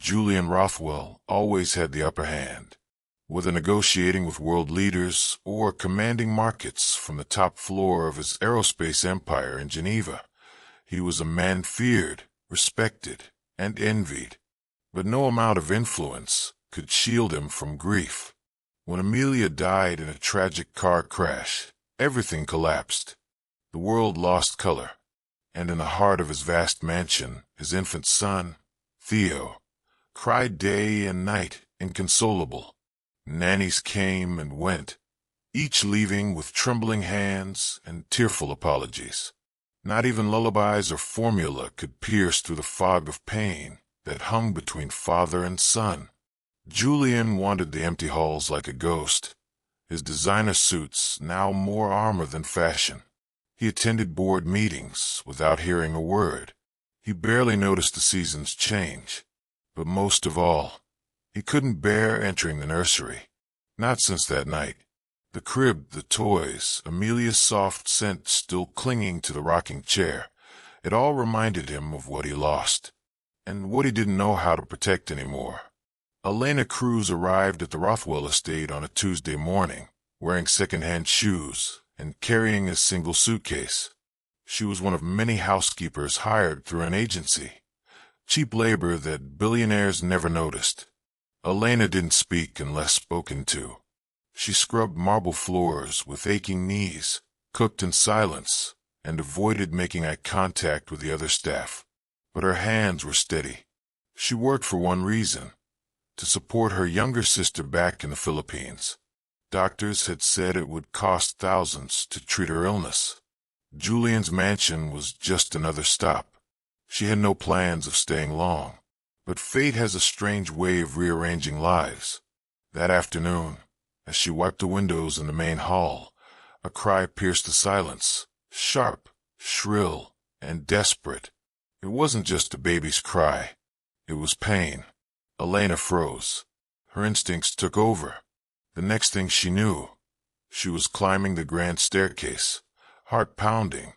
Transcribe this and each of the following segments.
Julian Rothwell always had the upper hand. Whether negotiating with world leaders or commanding markets from the top floor of his aerospace empire in Geneva, he was a man feared, respected, and envied. But no amount of influence could shield him from grief. When Amelia died in a tragic car crash, everything collapsed. The world lost color, and in the heart of his vast mansion, his infant son, Theo, cried day and night, inconsolable. Nannies came and went, each leaving with trembling hands and tearful apologies. Not even lullabies or formula could pierce through the fog of pain that hung between father and son. Julian wandered the empty halls like a ghost, his designer suits now more armor than fashion. He attended board meetings without hearing a word. He barely noticed the seasons change. But most of all, he couldn't bear entering the nursery. Not since that night. The crib, the toys, Amelia's soft scent still clinging to the rocking chair. It all reminded him of what he lost, and what he didn't know how to protect anymore. Elena Cruz arrived at the Rothwell estate on a Tuesday morning, wearing second-hand shoes and carrying a single suitcase. She was one of many housekeepers hired through an agency, cheap labor that billionaires never noticed. Elena didn't speak unless spoken to. She scrubbed marble floors with aching knees, cooked in silence, and avoided making eye contact with the other staff. But her hands were steady. She worked for one reason: to support her younger sister back in the Philippines. Doctors had said it would cost thousands to treat her illness. Julian's mansion was just another stop. She had no plans of staying long. But fate has a strange way of rearranging lives. That afternoon, as she wiped the windows in the main hall, a cry pierced the silence, sharp, shrill, and desperate. It wasn't just a baby's cry. It was pain. Elena froze. Her instincts took over. The next thing she knew, she was climbing the grand staircase, heart pounding,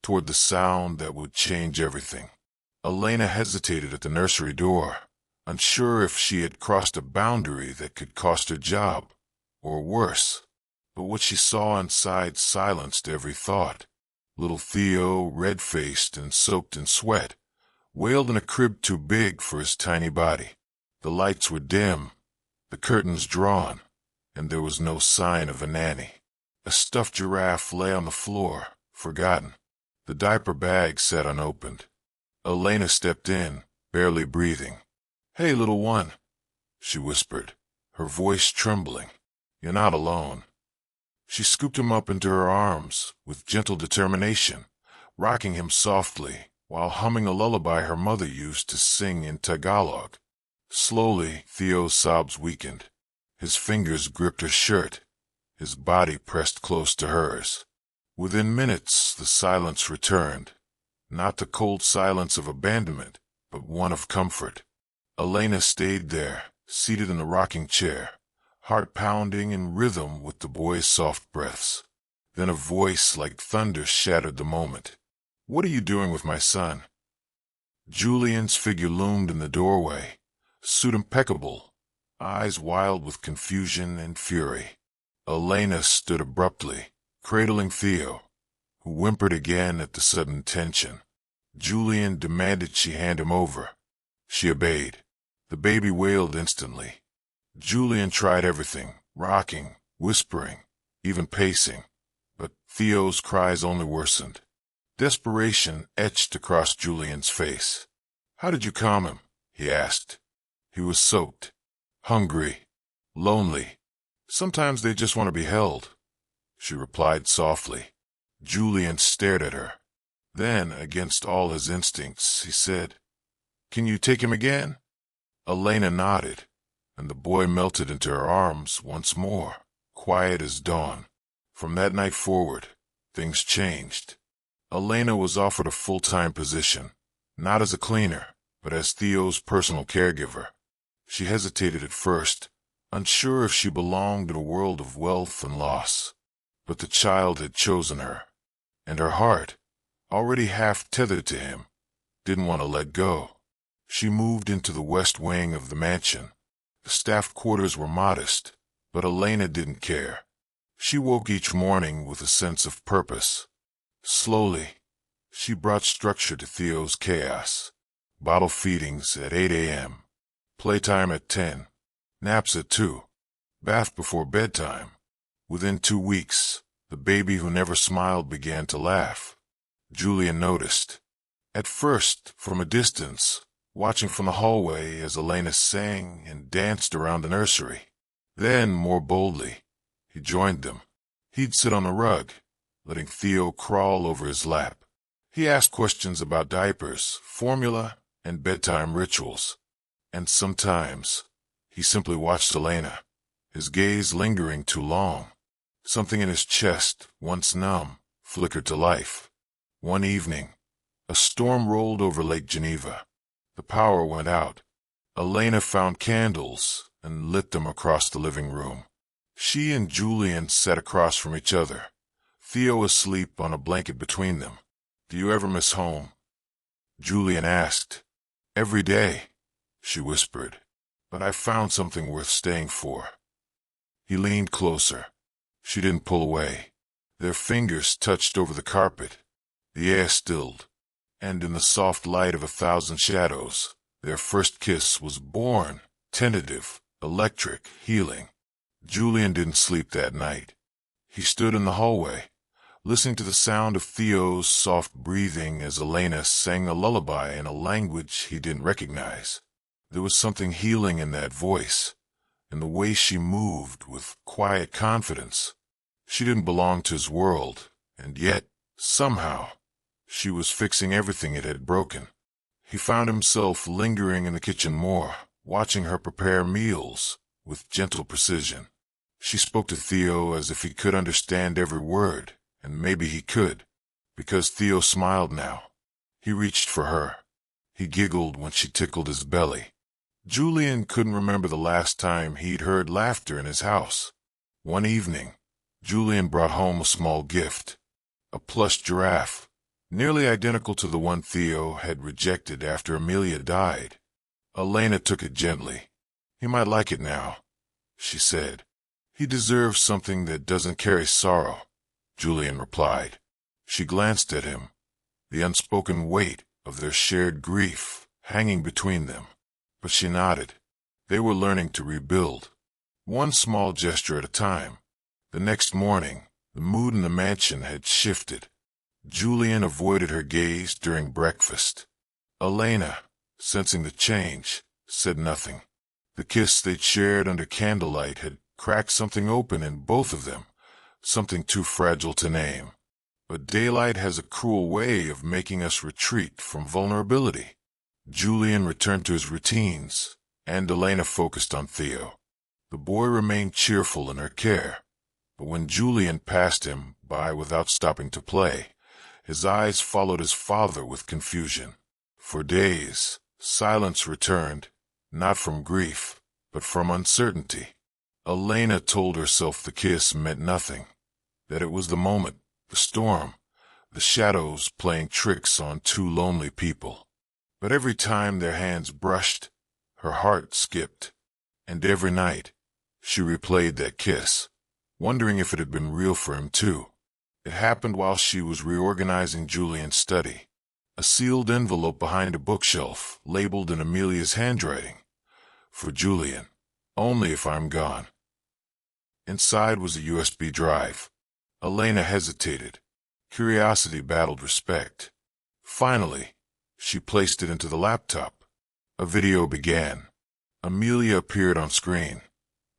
toward the sound that would change everything. Elena hesitated at the nursery door, unsure if she had crossed a boundary that could cost her job, or worse. But what she saw inside silenced every thought. Little Theo, red-faced and soaked in sweat, wailed in a crib too big for his tiny body. The lights were dim, the curtains drawn, and there was no sign of a nanny. A stuffed giraffe lay on the floor, forgotten. The diaper bag sat unopened. Elena stepped in, barely breathing. "Hey, little one," she whispered, her voice trembling. "You're not alone." She scooped him up into her arms with gentle determination, rocking him softly while humming a lullaby her mother used to sing in Tagalog. Slowly, Theo's sobs weakened. His fingers gripped her shirt, his body pressed close to hers. Within minutes, the silence returned. Not the cold silence of abandonment, but one of comfort. Elena stayed there, seated in the rocking chair, heart pounding in rhythm with the boy's soft breaths. Then a voice like thunder shattered the moment. "What are you doing with my son?" Julian's figure loomed in the doorway, suit impeccable, eyes wild with confusion and fury. Elena stood abruptly, cradling Theo, who whimpered again at the sudden tension. Julian demanded she hand him over. She obeyed. The baby wailed instantly. Julian tried everything, rocking, whispering, even pacing, but Theo's cries only worsened. Desperation etched across Julian's face. "How did you calm him?" he asked. He was soaked, hungry, lonely. "Sometimes they just want to be held," she replied softly. Julian stared at her. Then, against all his instincts, he said, "Can you take him again?" Elena nodded, and the boy melted into her arms once more, quiet as dawn. From that night forward, things changed. Elena was offered a full-time position, not as a cleaner, but as Theo's personal caregiver. She hesitated at first, unsure if she belonged in a world of wealth and loss. But the child had chosen her, and her heart, already half tethered to him, didn't want to let go. She moved into the west wing of the mansion. The staff quarters were modest, but Elena didn't care. She woke each morning with a sense of purpose. Slowly, she brought structure to Theo's chaos. Bottle feedings at 8 a.m., playtime at 10, naps at 2, bath before bedtime. Within 2 weeks, the baby who never smiled began to laugh. Julian noticed. At first, from a distance, watching from the hallway as Elena sang and danced around the nursery. Then, more boldly, he joined them. He'd sit on the rug, letting Theo crawl over his lap. He asked questions about diapers, formula, and bedtime rituals. And sometimes, he simply watched Elena, his gaze lingering too long. Something in his chest, once numb, flickered to life. One evening, a storm rolled over Lake Geneva. The power went out. Elena found candles and lit them across the living room. She and Julian sat across from each other, Theo asleep on a blanket between them. "Do you ever miss home?" Julian asked. "Every day," she whispered, "but I found something worth staying for." He leaned closer. She didn't pull away. Their fingers touched over the carpet. The air stilled, and in the soft light of 1,000 shadows, their first kiss was born, tentative, electric, healing. Julian didn't sleep that night. He stood in the hallway, listening to the sound of Theo's soft breathing as Elena sang a lullaby in a language he didn't recognize. There was something healing in that voice, in the way she moved with quiet confidence. She didn't belong to his world, and yet, somehow, she was fixing everything it had broken. He found himself lingering in the kitchen more, watching her prepare meals with gentle precision. She spoke to Theo as if he could understand every word, and maybe he could, because Theo smiled now. He reached for her. He giggled when she tickled his belly. Julian couldn't remember the last time he'd heard laughter in his house. One evening, Julian brought home a small gift, a plush giraffe, nearly identical to the one Theo had rejected after Amelia died. Elena took it gently. "He might like it now," she said. "He deserves something that doesn't carry sorrow," Julian replied. She glanced at him, the unspoken weight of their shared grief hanging between them. But she nodded. They were learning to rebuild, one small gesture at a time. The next morning, the mood in the mansion had shifted. Julian avoided her gaze during breakfast. Elena, sensing the change, said nothing. The kiss they'd shared under candlelight had cracked something open in both of them, something too fragile to name. But daylight has a cruel way of making us retreat from vulnerability. Julian returned to his routines, and Elena focused on Theo. The boy remained cheerful in her care, but when Julian passed him by without stopping to play, his eyes followed his father with confusion. For days, silence returned, not from grief, but from uncertainty. Elena told herself the kiss meant nothing, that it was the moment, the storm, the shadows playing tricks on two lonely people. But every time their hands brushed, her heart skipped, and every night she replayed that kiss, wondering if it had been real for him too. It happened while she was reorganizing Julian's study. A sealed envelope behind a bookshelf, labeled in Amelia's handwriting. "For Julian, only if I'm gone." Inside was a USB drive. Elena hesitated. Curiosity battled respect. Finally, she placed it into the laptop. A video began. Amelia appeared on screen,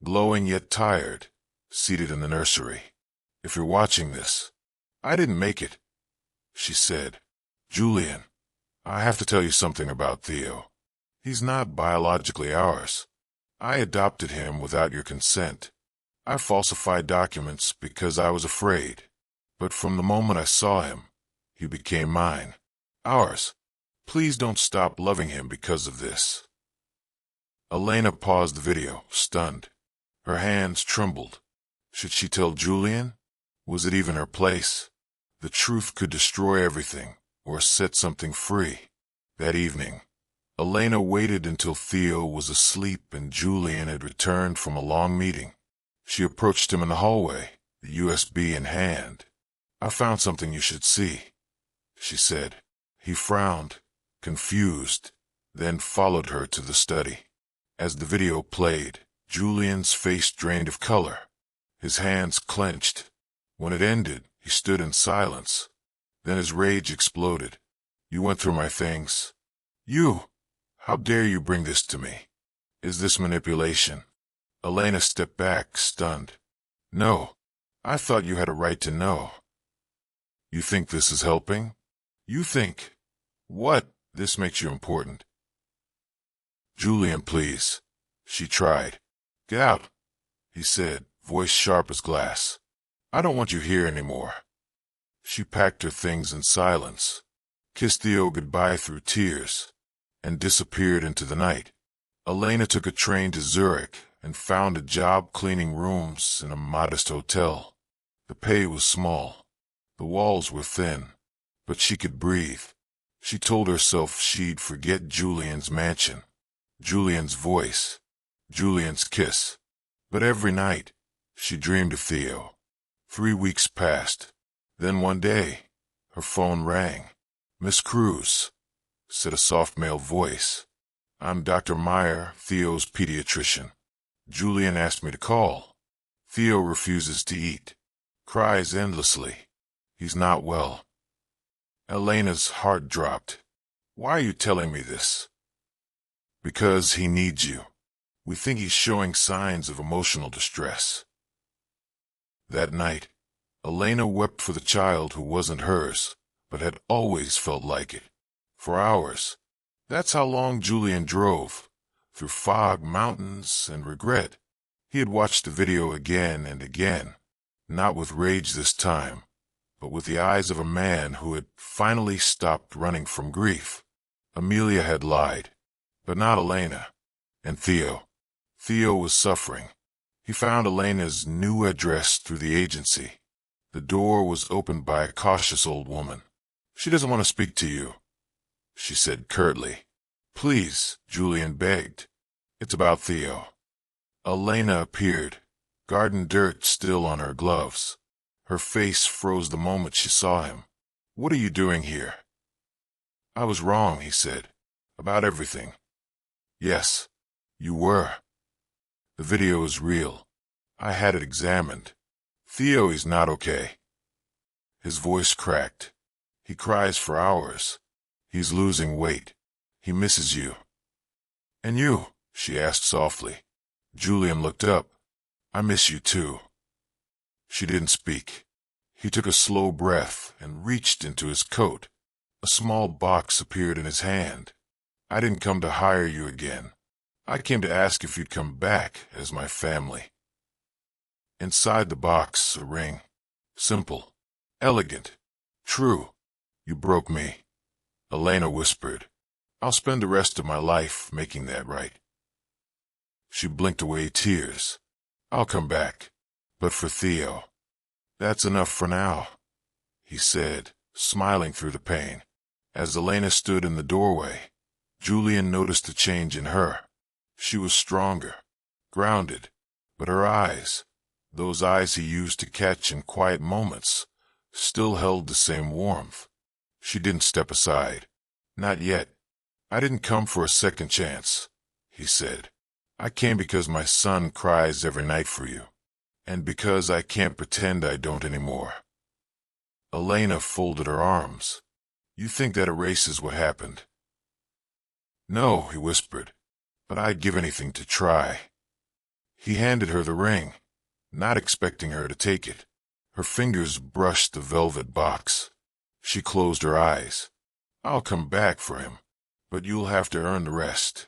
glowing yet tired, seated in the nursery. "If you're watching this, I didn't make it," she said. "Julian, I have to tell you something about Theo. He's not biologically ours. I adopted him without your consent. I falsified documents because I was afraid. But from the moment I saw him, he became mine. Ours. Please don't stop loving him because of this." Elena paused the video, stunned. Her hands trembled. Should she tell Julian? Was it even her place? The truth could destroy everything, or set something free. That evening, Elena waited until Theo was asleep and Julian had returned from a long meeting. She approached him in the hallway, the USB in hand. "I found something you should see," she said. He frowned, confused, then followed her to the study. As the video played, Julian's face drained of color. His hands clenched. When it ended, he stood in silence. Then his rage exploded. "You went through my things. You! How dare you bring this to me? Is this manipulation?" Elena stepped back, stunned. "No, I thought you had a right to know." "You think this is helping? You think, what, this makes you important?" "Julian, please," she tried. "Get out," he said, voice sharp as glass. "I don't want you here anymore." She packed her things in silence, kissed Theo goodbye through tears, and disappeared into the night. Elena took a train to Zurich and found a job cleaning rooms in a modest hotel. The pay was small. The walls were thin, but she could breathe. She told herself she'd forget Julian's mansion, Julian's voice, Julian's kiss. But every night, she dreamed of Theo. 3 weeks passed. Then one day, her phone rang. "Miss Cruz," said a soft male voice. "I'm Dr. Meyer, Theo's pediatrician. Julian asked me to call. Theo refuses to eat, cries endlessly. He's not well." Elena's heart dropped. "Why are you telling me this?" "Because he needs you. We think he's showing signs of emotional distress." That night, Elena wept for the child who wasn't hers, but had always felt like it. For hours. That's how long Julian drove, through fog, mountains, and regret. He had watched the video again and again, not with rage this time, but with the eyes of a man who had finally stopped running from grief. Amelia had lied, but not Elena. And Theo. Theo was suffering. He found Elena's new address through the agency. The door was opened by a cautious old woman. "She doesn't want to speak to you," she said curtly. "Please," Julian begged. "It's about Theo." Elena appeared, garden dirt still on her gloves. Her face froze the moment she saw him. "What are you doing here?" "I was wrong," he said, "about everything." "Yes, you were. The video is real. I had it examined. Theo is not okay." His voice cracked. "He cries for hours. He's losing weight. He misses you." "And you?" she asked softly. Julian looked up. "I miss you too." She didn't speak. He took a slow breath and reached into his coat. A small box appeared in his hand. "I didn't come to hire you again. I came to ask if you'd come back as my family." Inside the box, a ring. Simple, elegant, true. "You broke me," Elena whispered. "I'll spend the rest of my life making that right." She blinked away tears. "I'll come back, but for Theo." "That's enough for now," he said, smiling through the pain. As Elena stood in the doorway, Julian noticed a change in her. She was stronger, grounded, but her eyes, those eyes he used to catch in quiet moments, still held the same warmth. She didn't step aside. "Not yet. I didn't come for a second chance," he said. "I came because my son cries every night for you, and because I can't pretend I don't anymore." Elena folded her arms. "You think that erases what happened?" "No," he whispered, "but I'd give anything to try." He handed her the ring, not expecting her to take it. Her fingers brushed the velvet box. She closed her eyes. "I'll come back for him, but you'll have to earn the rest."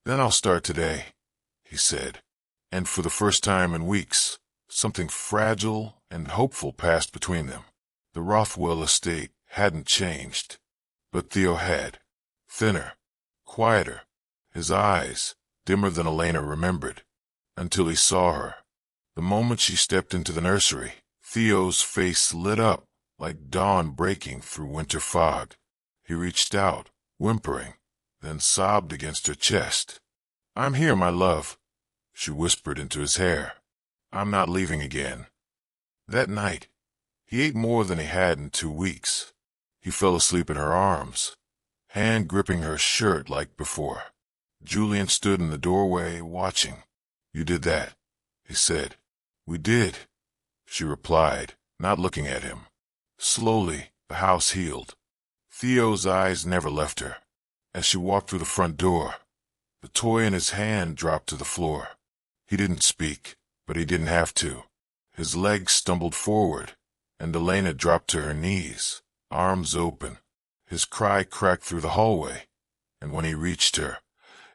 "Then I'll start today," he said. And for the first time in weeks, something fragile and hopeful passed between them. The Rothwell estate hadn't changed, but Theo had. Thinner, quieter, his eyes dimmer than Elena remembered, until he saw her. The moment she stepped into the nursery, Theo's face lit up like dawn breaking through winter fog. He reached out, whimpering, then sobbed against her chest. "I'm here, my love," she whispered into his hair. "I'm not leaving again." That night, he ate more than he had in 2 weeks. He fell asleep in her arms, hand gripping her shirt like before. Julian stood in the doorway, watching. "You did that," he said. "We did," she replied, not looking at him. Slowly, the house healed. Theo's eyes never left her. As she walked through the front door, the toy in his hand dropped to the floor. He didn't speak, but he didn't have to. His legs stumbled forward, and Elena dropped to her knees, arms open. His cry cracked through the hallway, and when he reached her,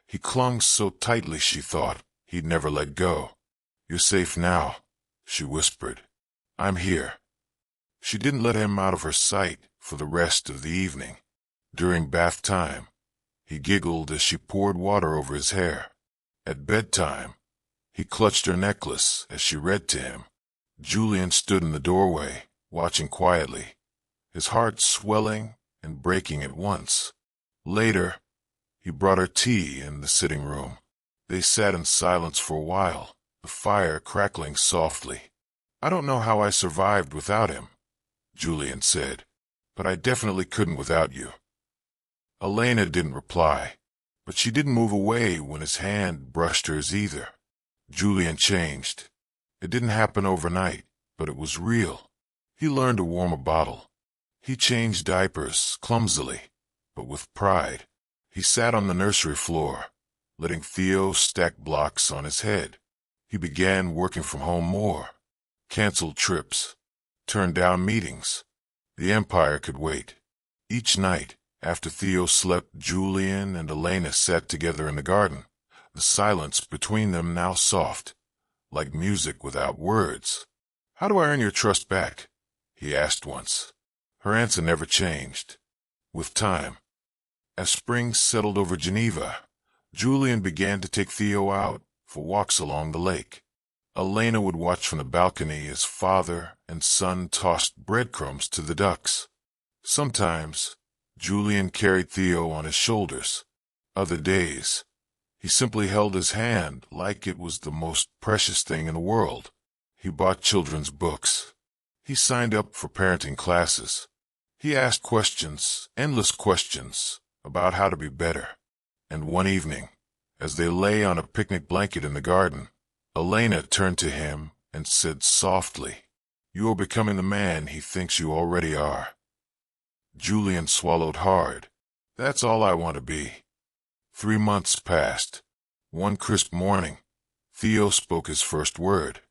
he clung so tightly she thought he'd never let go. "You're safe now," she whispered. "I'm here." She didn't let him out of her sight for the rest of the evening. During bath time, he giggled as she poured water over his hair. At bedtime, he clutched her necklace as she read to him. Julian stood in the doorway, watching quietly, his heart swelling and breaking at once. Later, he brought her tea in the sitting room. They sat in silence for a while, the fire crackling softly. "I don't know how I survived without him," Julian said, "but I definitely couldn't without you." Elena didn't reply, but she didn't move away when his hand brushed hers either. Julian changed. It didn't happen overnight, but it was real. He learned to warm a bottle. He changed diapers clumsily, but with pride. He sat on the nursery floor, letting Theo stack blocks on his head. He began working from home more, canceled trips, turned down meetings. The empire could wait. Each night, after Theo slept, Julian and Elena sat together in the garden, the silence between them now soft, like music without words. "How do I earn your trust back?" he asked once. Her answer never changed. With time. As spring settled over Geneva, Julian began to take Theo out for walks along the lake. Elena would watch from the balcony as father and son tossed breadcrumbs to the ducks. Sometimes, Julian carried Theo on his shoulders. Other days, he simply held his hand like it was the most precious thing in the world. He bought children's books. He signed up for parenting classes. He asked questions, endless questions, about how to be better. And one evening, as they lay on a picnic blanket in the garden, Elena turned to him and said softly, "You are becoming the man he thinks you already are." Julian swallowed hard. "That's all I want to be." 3 months passed. One crisp morning, Theo spoke his first word.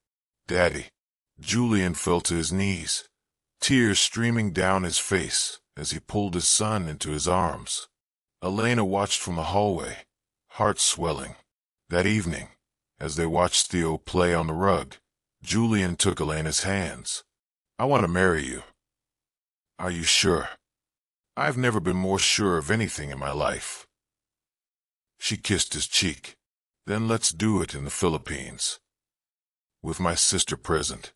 "Daddy." Julian fell to his knees, tears streaming down his face as he pulled his son into his arms. Elena watched from the hallway, heart swelling. That evening, as they watched Theo play on the rug, Julian took Elena's hands. "I want to marry you." "Are you sure?" "I've never been more sure of anything in my life." She kissed his cheek. "Then let's do it in the Philippines, with my sister present."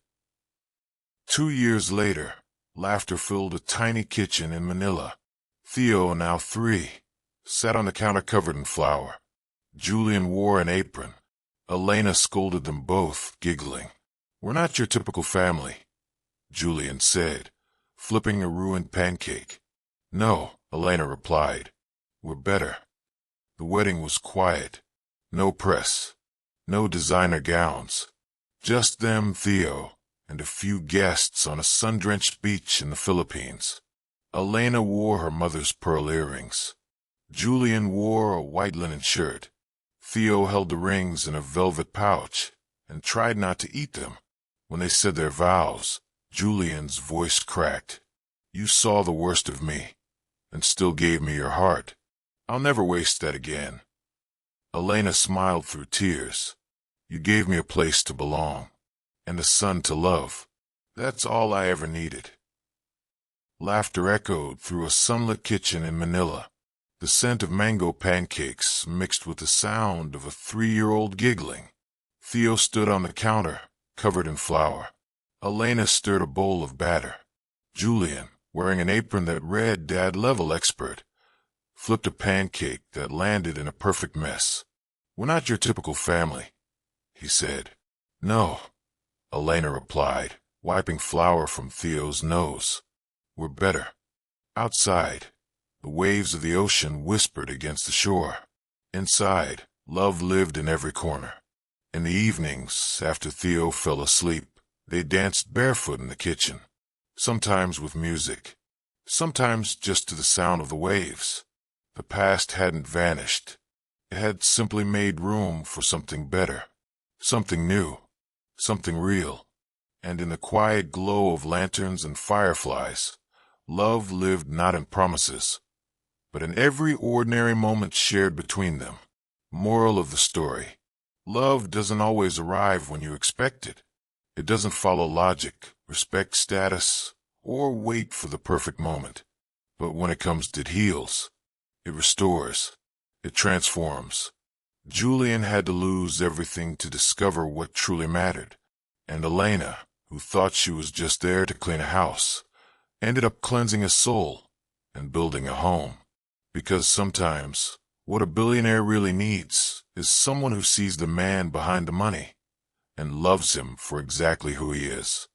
2 years later, laughter filled a tiny kitchen in Manila. Theo, now 3, sat on the counter covered in flour. Julian wore an apron. Elena scolded them both, giggling. "We're not your typical family," Julian said, flipping a ruined pancake. "No," Elena replied. "We're better." The wedding was quiet. No press. No designer gowns. Just them, Theo, and a few guests on a sun-drenched beach in the Philippines. Elena wore her mother's pearl earrings. Julian wore a white linen shirt. Theo held the rings in a velvet pouch and tried not to eat them. When they said their vows, Julian's voice cracked. "You saw the worst of me and still gave me your heart. I'll never waste that again." Elena smiled through tears. "You gave me a place to belong and a son to love. That's all I ever needed." Laughter echoed through a sunlit kitchen in Manila. The scent of mango pancakes mixed with the sound of a 3-year-old giggling. Theo stood on the counter, covered in flour. Elena stirred a bowl of batter. Julian, wearing an apron that read "Dad Level Expert," flipped a pancake that landed in a perfect mess. "We're not your typical family," he said. "No," Elena replied, wiping flour from Theo's nose. "We're better." Outside, the waves of the ocean whispered against the shore. Inside, love lived in every corner. In the evenings, after Theo fell asleep, they danced barefoot in the kitchen, sometimes with music, sometimes just to the sound of the waves. The past hadn't vanished. It had simply made room for something better, something new, something real. And in the quiet glow of lanterns and fireflies, love lived not in promises, but in every ordinary moment shared between them. Moral of the story: love doesn't always arrive when you expect it. It doesn't follow logic, respect status, or wait for the perfect moment. But when it comes, it heals. It restores. It transforms. Julian had to lose everything to discover what truly mattered. And Elena, who thought she was just there to clean a house, ended up cleansing a soul and building a home. Because sometimes, what a billionaire really needs is someone who sees the man behind the money and loves him for exactly who he is.